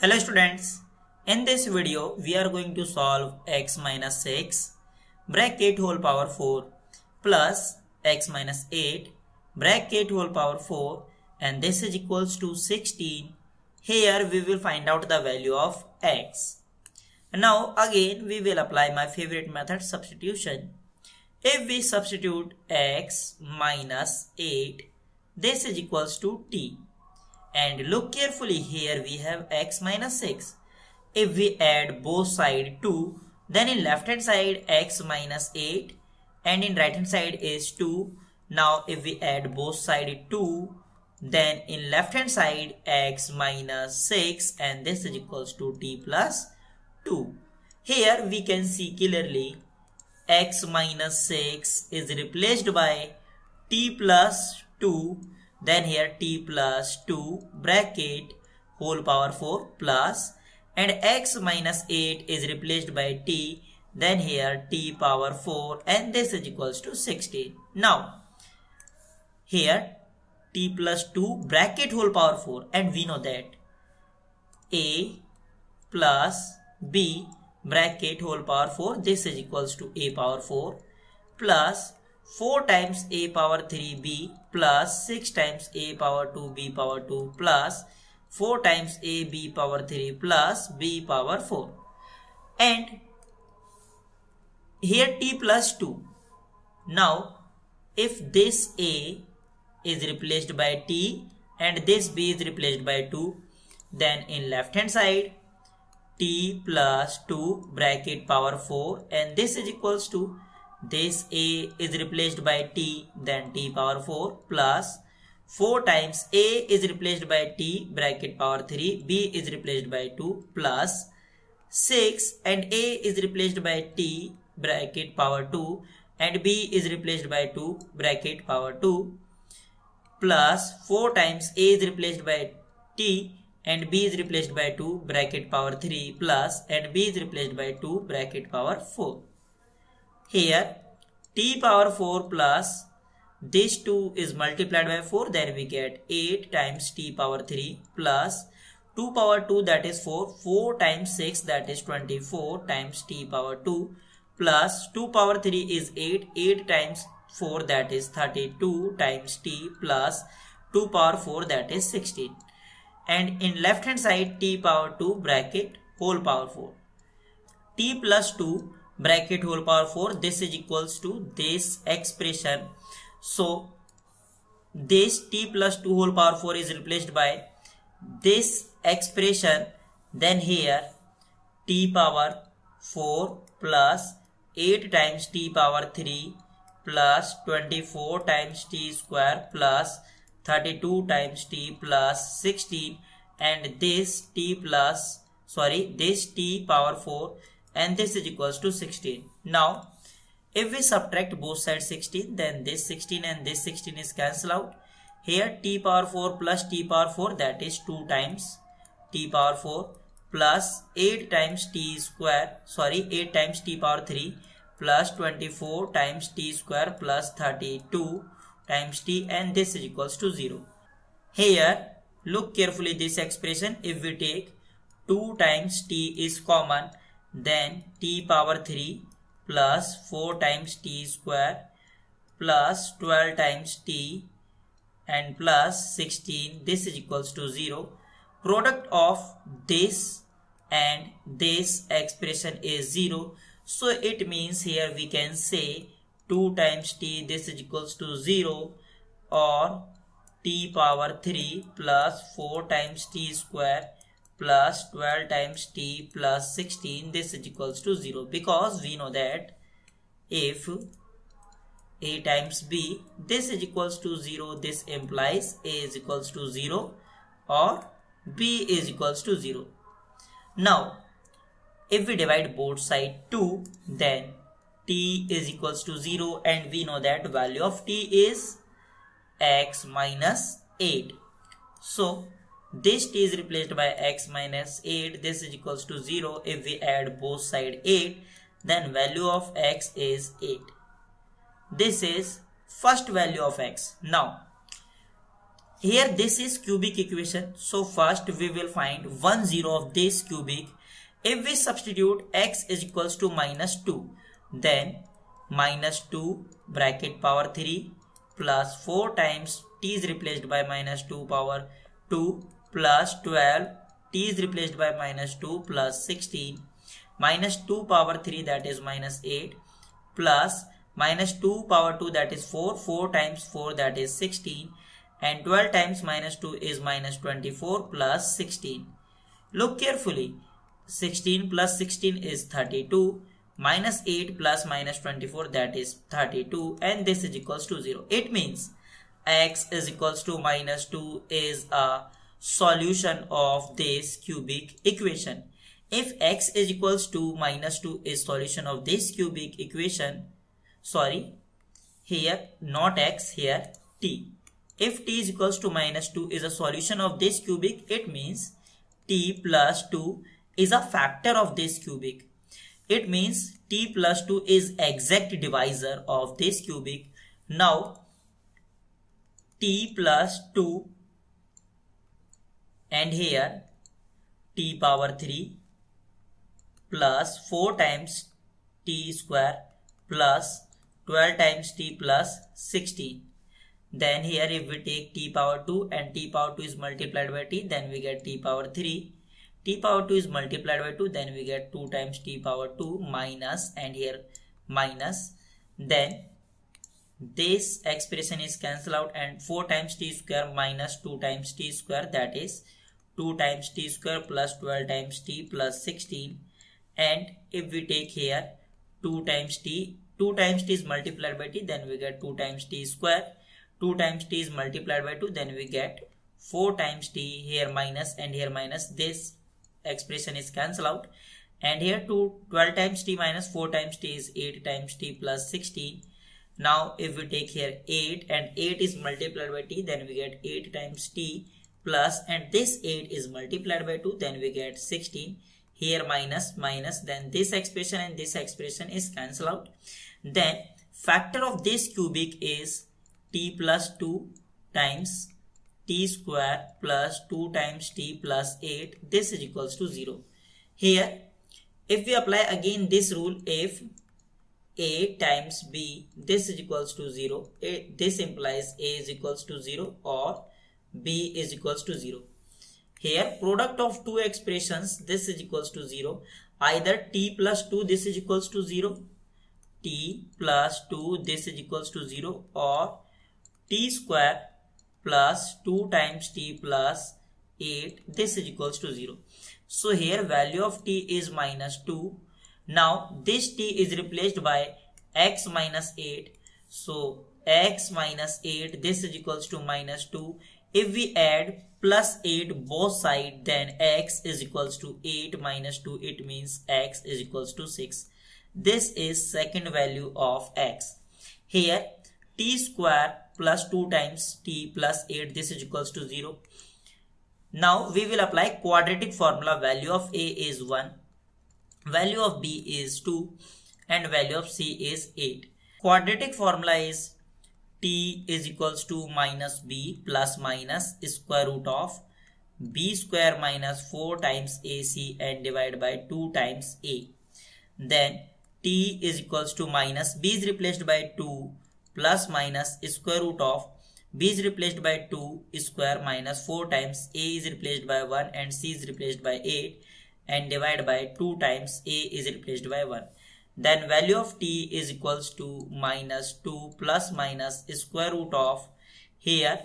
Hello students, in this video we are going to solve x minus 6 bracket whole power 4 plus x minus 8 bracket whole power 4 and this is equals to 16. Here we will find out the value of x. Now again we will apply my favorite method, substitution. If we substitute x minus 8, this is equals to t. And look carefully, here we have x minus 6. If we add both sides 2, then in left hand side x minus 8 and in right hand side is 2. Now if we add both sides 2, then in left hand side x minus 6 and this is equals to t plus 2. Here we can see clearly x minus 6 is replaced by t plus 2. Then here t plus 2 bracket whole power 4 plus and x minus 8 is replaced by t. Then here t power 4 and this is equals to 16. Now here t plus 2 bracket whole power 4 and we know that a plus b bracket whole power 4 this is equals to a power 4 plus 4 times a power 3b plus 6 times a power 2b power 2 plus 4 times a b power 3 plus b power 4. And here t plus 2. Now if this a is replaced by t and this b is replaced by 2, then in left hand side t plus 2 bracket power 4 and this is equals to this a is replaced by t, then t power 4 plus 4 times a is replaced by t bracket power 3, b is replaced by 2 plus 6 and a is replaced by t bracket power 2 and b is replaced by 2 bracket power 2 plus 4 times a is replaced by t and b is replaced by 2 bracket power 3 plus and b is replaced by 2 bracket power 4. Here t power 4 plus this 2 is multiplied by 4, then we get 8 times t power 3 plus 2 power 2 that is 4, 4 times 6 that is 24 times t power 2 plus 2 power 3 is 8, 8 times 4 that is 32 times t plus 2 power 4 that is 16. And in left hand side t power 2 bracket whole power 4. T plus 2 bracket whole power 4 this is equals to this expression. So this t plus 2 whole power 4 is replaced by this expression. Then here t power 4 plus 8 times t power 3 plus 24 times t square plus 32 times t plus 16 and this t power 4 and this is equals to 16. Now if we subtract both sides 16, then this 16 and this 16 is cancelled out. Here t power 4 plus t power 4 that is 2 times t power 4 plus 8 times t power 3 plus 24 times t square plus 32 times t and this is equals to 0. Here look carefully this expression. If we take 2 times t is common, then t power 3 plus 4 times t square plus 12 times t and plus 16 this is equals to 0. Product of this and this expression is 0. So it means here we can say 2 times t this is equals to 0 or t power 3 plus 4 times t square plus 12 times t plus 16 this is equals to 0, because we know that if a times b this is equals to 0, this implies a is equals to 0 or b is equals to 0. Now if we divide both sides 2, then t is equals to 0 and we know that value of t is x minus 8. So this t is replaced by x minus 8, this is equals to 0. If we add both sides 8, then value of x is 8. This is first value of x. Now here this is cubic equation. So first we will find 1 0 of this cubic. If we substitute x is equals to minus 2, then minus 2 bracket power 3 plus 4 times t is replaced by minus 2 power 2 plus 12 t is replaced by minus 2 plus 16 minus 2 power 3 that is minus 8 plus minus 2 power 2 that is 4, 4 times 4 that is 16 and 12 times minus 2 is minus 24 plus 16. Look carefully. 16 plus 16 is 32, minus 8 plus minus 24 that is 32 and this is equals to 0. It means x is equals to minus 2 is a solution of this cubic equation. If x is equals to minus 2 is solution of this cubic equation, sorry, here not x, here t. If t is equals to minus 2 is a solution of this cubic, it means t plus 2 is a factor of this cubic. It means t plus 2 is exact divisor of this cubic. Now t plus 2 and here t power 3 plus 4 times t square plus 12 times t plus 16. Then here if we take t power 2 and t power 2 is multiplied by t, then we get t power 3. T power 2 is multiplied by 2, then we get 2 times t power 2 minus and here minus. Then this expression is cancelled out and 4 times t square minus 2 times t square that is 2 times t square plus 12 times t plus 16. And if we take here 2 times t is multiplied by t, then we get 2 times t square. 2 times t is multiplied by 2, then we get 4 times t, here minus and here minus. This expression is cancelled out and here 12 times t minus 4 times t is 8 times t plus 16. Now if we take here 8 and 8 is multiplied by t, then we get 8 times t plus and this 8 is multiplied by 2, then we get 16. Here minus minus, then this expression and this expression is cancelled out. Then factor of this cubic is t plus 2 times t square plus 2 times t plus 8. This is equals to 0. Here if we apply again this rule, if a times b, this is equals to 0, this implies a is equals to 0 or b is equals to 0. Here product of two expressions, this is equals to 0. Either t plus 2 this is equals to 0, t plus 2 this is equals to 0 or t square plus 2 times t plus 8 this is equals to 0. So here value of t is minus 2. Now this t is replaced by x minus 8. So x minus 8 this is equals to minus 2. If we add plus 8 both sides, then x is equals to 8 minus 2. It means x is equals to 6. This is second value of x. Here t square plus 2 times t plus 8 this is equals to 0. Now we will apply quadratic formula. Value of a is 1, value of b is 2 and value of c is 8. Quadratic formula is t is equals to minus b plus minus square root of b square minus 4 times ac and divided by 2 times a. Then t is equals to minus b is replaced by 2 plus minus square root of b is replaced by 2 square minus 4 times a is replaced by 1 and c is replaced by 8 and divided by 2 times a is replaced by 1. Then value of t is equals to minus 2 plus minus square root of, here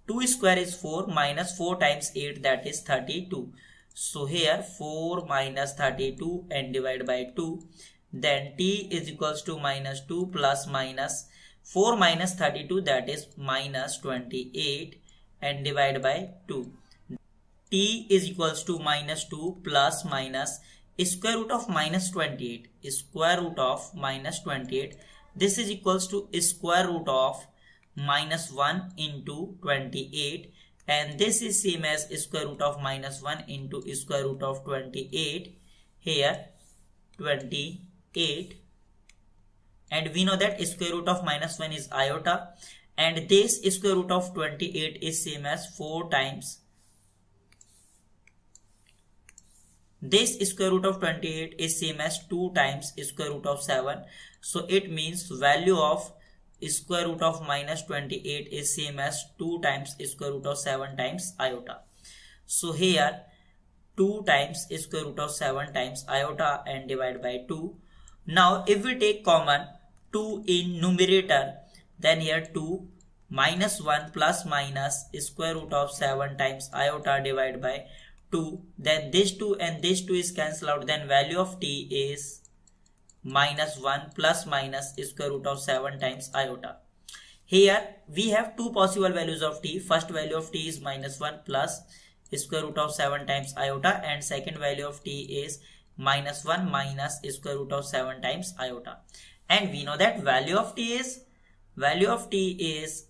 2 square is 4 minus 4 times 8 that is 32. So here 4 minus 32 and divided by 2. Then t is equals to minus 2 plus minus 4 minus 32 that is minus 28 and divided by 2. T is equals to minus 2 plus minus square root of minus 28. Square root of minus 28. This is equals to square root of minus 1 into 28. And this is same as square root of minus 1 into square root of 28. Here 28. And we know that square root of minus 1 is iota and this square root of 28 is same as 4 times this square root of 28 is same as 2 times square root of 7. So it means value of square root of minus 28 is same as 2 times square root of 7 times iota. So here 2 times square root of 7 times iota and divide by 2. Now if we take common 2 in numerator, then here 2 minus 1 plus minus square root of 7 times iota divided by 2, then this 2 and this 2 is cancelled out, then value of t is minus 1 plus minus square root of 7 times iota. Here we have two possible values of t. First value of t is minus 1 plus square root of 7 times iota, and second value of t is minus 1 minus square root of 7 times iota. And we know that value of t is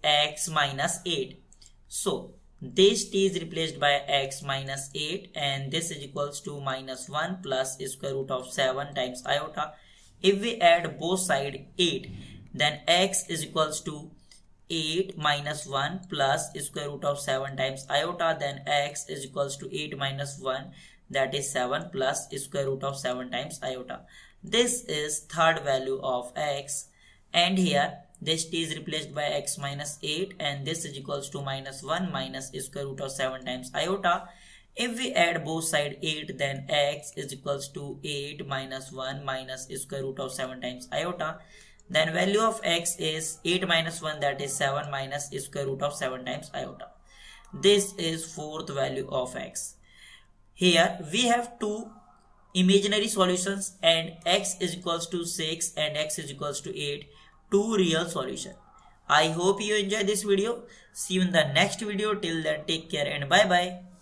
x minus 8. So this t is replaced by x minus 8, and this is equals to minus 1 plus square root of 7 times iota. If we add both sides 8, then x is equals to 8 minus 1 plus square root of 7 times iota, then x is equals to 8 minus 1, that is 7 plus square root of 7 times iota. This is third value of x, and here this t is replaced by x minus 8, and this is equals to minus 1 minus square root of 7 times iota. If we add both sides 8, then x is equals to 8 minus 1 minus square root of 7 times iota. Then value of x is 8 minus 1, that is 7 minus square root of 7 times iota. This is fourth value of x. Here we have two imaginary solutions, and x is equals to 6 and x is equals to 8. Two real solutions. I hope you enjoy this video. See you in the next video. Till then, take care and bye bye.